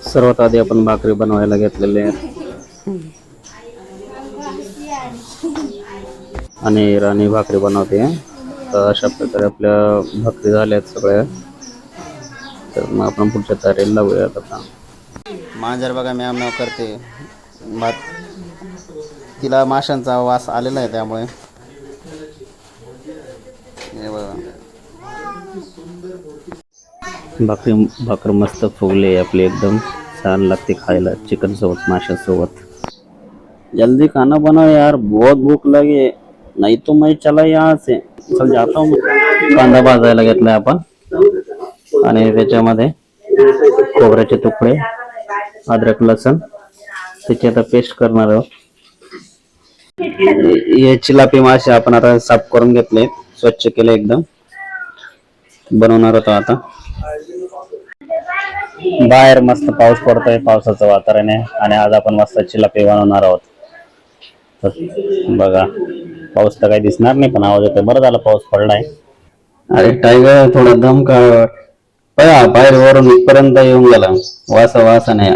सर्वात आधी आपण भाकरी बनवायला घेतलेले आहेत आणि राणी भाकरी बनवते. तर अशा प्रकारे आपल्या भाकरी झाल्यात सगळ्या. तर मग आपण पुढच्या तयारीला लागूयात. आता मांजर बघा म्याव म्याव करते. भात तिला माशांचा वास आलेला आहे त्यामुळे हे बघा भाकर मस्त फुगले आपली, एकदम छान लागते खायला चिकन सोबत माशासोबत. जल्दी खाना बनाओ यार, बहुत भूख लगी, नहीं तो मैं चला यहाँ से चल जाता हूँ. कांदा भाजायला घेतलाय आपण आणि त्याच्यामध्ये खोबऱ्याचे तुकडे, अद्रक लसण त्याची आता पेस्ट करणार आहोत. हे चिलापी मासे आपण आता साफ करून घेतले, स्वच्छ केले एकदम. बनवणार होतो आता. बाहेर मस्त पाऊस पडतोय, पावसाचं वातावरण आहे आणि आज आपण मस्त चिलापी बनवणार आहोत. तर बघा पाऊस तर काही दिसणार नाही पण आवाज येतोय. बरं झालं पाऊस पडलाय. अरे टायगर थोडा दम काढ. बाहेर वरून इथपर्यंत येऊन गेला, वासा नाही.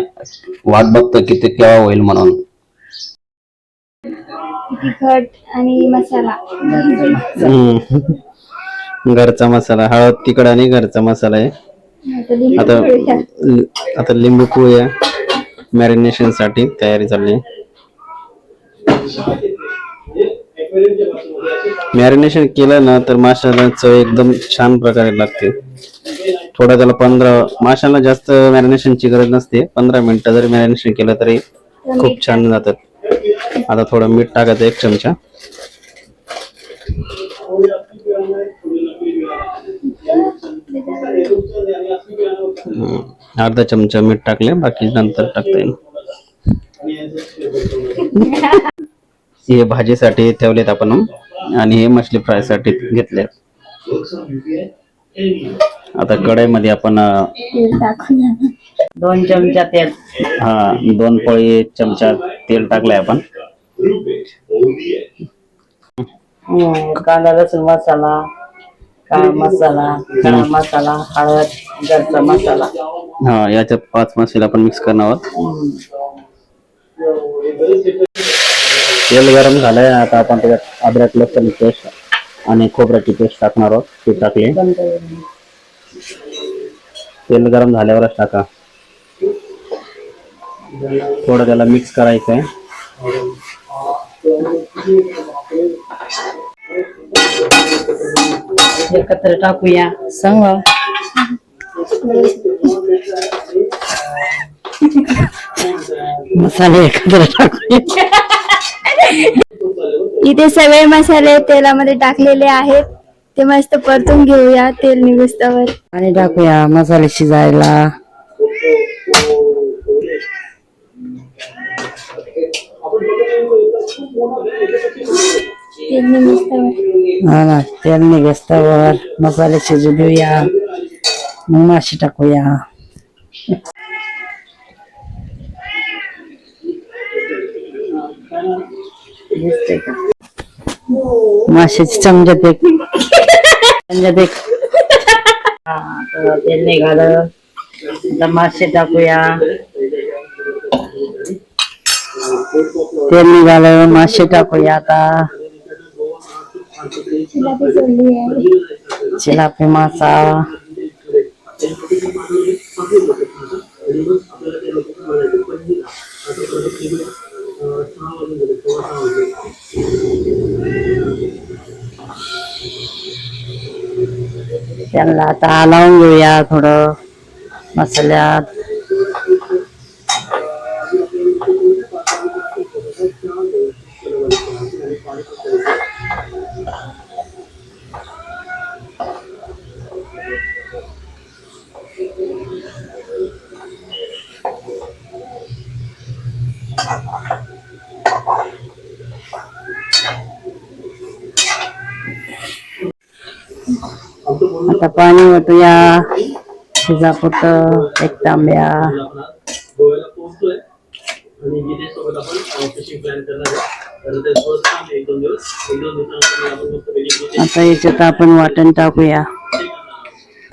वाट बघतो किती केव्हा होईल म्हणून. तिखट आणि मसाला, घरचा मसाला, हळद तिखट आणि घरचा मसाला आहे. आता लिंबू पिळूया. मॅरिनेशन साठी तयारी चालली. मॅरिनेशन केलं ना तर माशाला चव एकदम छान प्रकारे लागते. थोडा त्याला माशाला जास्त मॅरिनेशनची गरज नसते. 15 मिनिटं जरी मॅरिनेशन केलं तरी खूप छान जातात. आता थोडं मीठ टाकायचं, 1 चमचा. अर्धा चमचा मीठ टाकले, बाकी नंतर टाकता येईल. हे भाजीसाठी ठेवलेत आपण आणि हे मछली फ्राय साठी घेतले. आता कढईमध्ये आपण 2 चमचा तेल, 2 पळी चमचा तेल टाकलंय आपण. कांदा लसूण मसाला, काळा मसाला, गरम मसाला, हळद, घरचा मसाला. याच्यात 5 मसाले आपण मिक्स करणार आहोत. तेल गरम झालंय. आता आपण त्याच्यात अद्रक लसूण पेस्ट आणि खोबऱ्याची पेस्ट टाकणार आहोत. ते टाकले. तेल गरम झाल्यावरच टाका. थोडं त्याला मिक्स करायचं आहे. एकत्र टाकूया सांग. मसाले एकत्र टाकूया. इथे सगळे मसाले तेलामध्ये टाकलेले आहेत. ते मस्त परतून घेऊया तेल निघुस्तवर. आणि टाकूया मसाले शिजायला. तेल निघुस्तवर मसाले शिजू देऊया. मग मासे टाकूया. माशाची चमच्यात एक तेल निघालं. आता मासे टाकूया. तेल निघालं, मासे टाकूया. आता चिलापी मासा. त्यांना आता हलवून घेऊया थोडं मसाल्यात. आता पाणी ओतूया. शिजापुरतं 1 तांब्या. आता याच्यात आपण वाटण टाकूया.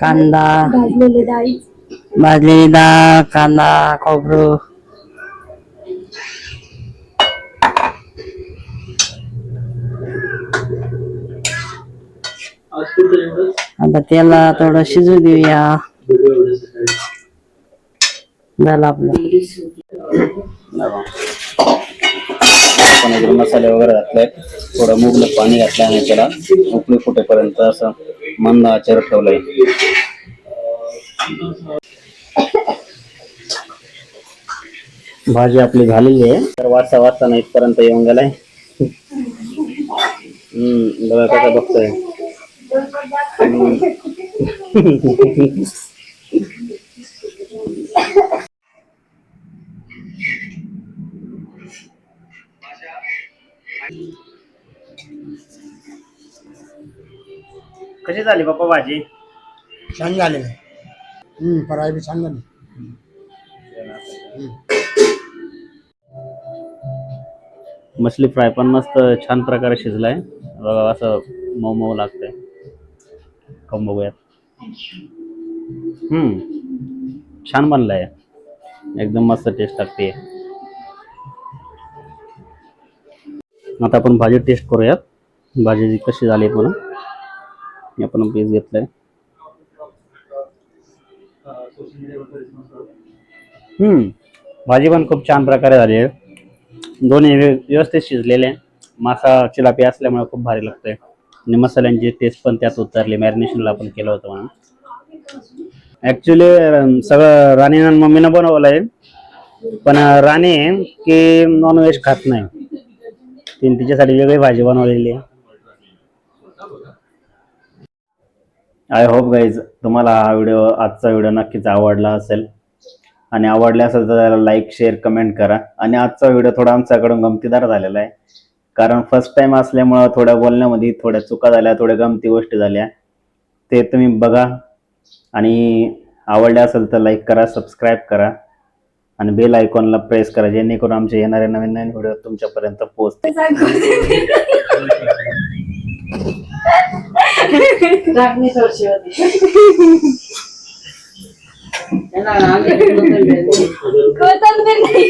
कांदा, भाजलेली डाळी, भाजलेली डाळ, कांदा, खोबरं. आता त्याला थोडं शिजू देऊया. झालं आपलं. आपण इकडे मसाले वगैरे घातले, थोडं मुगलं पाणी घातलं आणि त्याला उकळी फुटेपर्यंत असं मंद आचेवर ठेवलंय. भाजी आपली झालेली आहे. तर वाचता वाचताना इथपर्यंत येऊन गेलाय. बघा कसं बघतोय. कशी झाली बाप्पा भाजी? छान झालेलं आहे. फराळ बी छान झाली. मछली फ्राय पण मस्त छान प्रकारे शिजलाय. बघा असं मऊ मऊ लागतंय. खाऊन बघूयात. छान बनलाय, एकदम मस्त टेस्ट लागते. आता आपण भाजी टेस्ट करूयात, भाजी कशी झाली म्हणून. आपण पीस घेतलाय. भाजी पण खूप छान प्रकारे झाली आहे. दोन्ही व्यवस्थित शिजलेले. मासा चिलापी असल्यामुळे खूप भारी लागतंय आणि मसाल्यांची टेस्ट पण त्यात उतरली. मॅरिनेशनला आपण केलं होतं म्हणून. ॲक्च्युली सगळं राणीनं मम्मीनं बनवलं आहे, पण राणी की नॉनव्हेज खात नाही. तिच्यासाठी वेगळी भाजी बनवलेली आहे. आय होप गाईज तुम्हाला आजचा व्हिडिओ नक्कीच आवडला असेल, आणि आवडला असेल तर त्याला लाईक, शेअर, कमेंट करा. आणि आजचा व्हिडिओ थोडा आमच्याकडून गमतीदार झालेला आहे, कारण फर्स्ट टाइम असल्यामुळं थोड्या बोलण्यामध्ये थोड्या चुका झाल्या, थोड्या गमती गोष्टी झाल्या. ते तुम्ही बघा आणि आवडले असेल तर लाईक करा, सबस्क्राईब करा आणि बेल आयकॉनला प्रेस करा, जेणेकरून आमचे येणारे नवीन नवीन व्हिडिओ तुमच्यापर्यंत पोहोचतील. कोथिंबीर नाही.